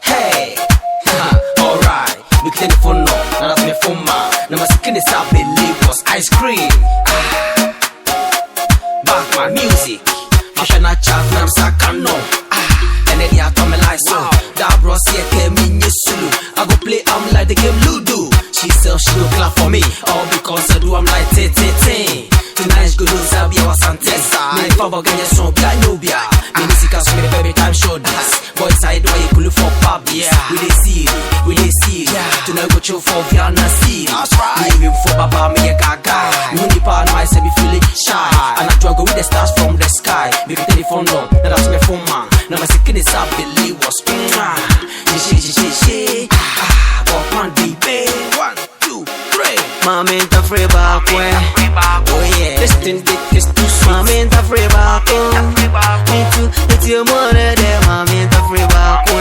Hey, alright. We can phone no, now that's me phone ma. Now my skin is up, believe was ice cream. Backman music. I shall not chat, now I'm sakano. And then you come like so. That bros here came in your sulu. I go play, I'm like the game Ludo. She sells, she go clap for me. All because I do, I'm like T. Tonight, go lose, I'll be our Asante. Me father get your son, be a nubia. Bmusic has made every time show this. Boys side, why you cool for pub? Yeah, we dey see it. Tonight, go chill for Viana see. That's right. Leave for Baba, me a gaga. Me only part my say me feeling shy. And I try go with the stars from the sky. Make a telephone long, now that's my phone man. Now my second is up, believe was she. Buckman baby. 1, 2, 3. Mama Tafre Baako. Oh yeah. This thing is too sweet. Mama Tafre Baako. Me too. It's your money there. Mama Tafre Baako.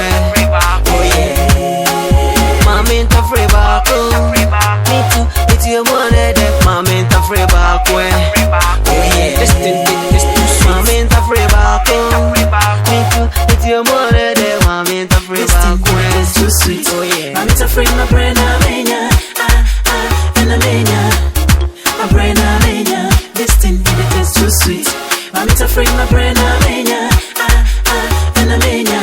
Oh yeah. Mama Tafre Baako. Me too. It's your money there. Mama Tafre Baako. Oh yeah. This thing is too sweet. Mama Tafre Baako. Me too. It's your money there. Mama Tafre Baako. It's too sweet. Oh yeah. Mama Tafre my brain amenya. And amenya. My brain amenya. This thing it is too sweet. Mama Tafre my brain amenya. And amenya.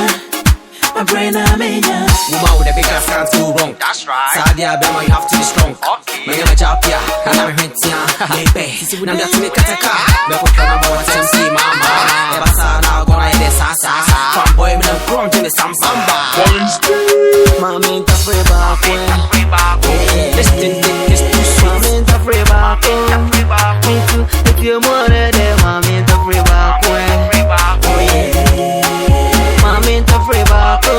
My brain amenya. Woman with the big ass can't go wrong. That's right. Sadia Bema, you have to be strong. Okay. Me a job here, and I'm hinting. Baby, now that me kataka. Me put on about what MC mama. Never saw now gonna hit the sasa. From boy me no grown to the samba. Mama Tafre Baako. This thing is too sweet. Mama Tafre Baako. Me too, if you money there, Mama Tafre Baako. Oh yeah. Mama Tafre Baako.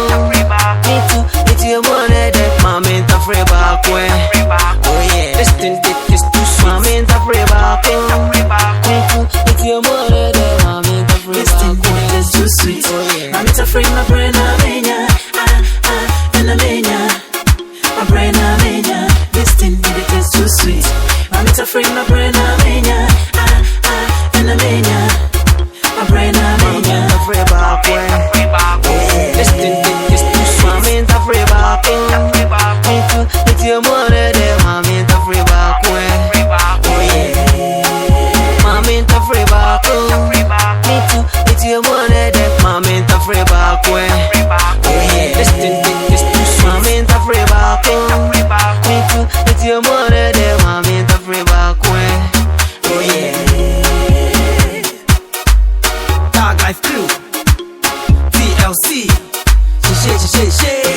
Me too, if you money there, Mama Tafre Baako. Oh yeah. This thing is too sweet. Mama Tafre Baako. Me too, if you money there, Mama Tafre This thing Baako. it is too sweet. Oh yeah. Mama Tafre my brain amenya. And amenya. My brain amenya. This thing it is too sweet. Mama Tafre my brain amenya. And amenya. My brain amenya. Mama Tafre Baako. This thing is too sweet. Mama Tafre Baako. Me too, it's your money there, Mama Tafre Baako. Oh yeah. Mama Tafre Baako. Me too, it's your money there, Mama Tafre Baako. Oh yeah. This thing is too sweet. Mama Tafre Baako. Me too, it's your money there, Mama Tafre Baako. Oh yeah. Tag Life Crew. TLC. She.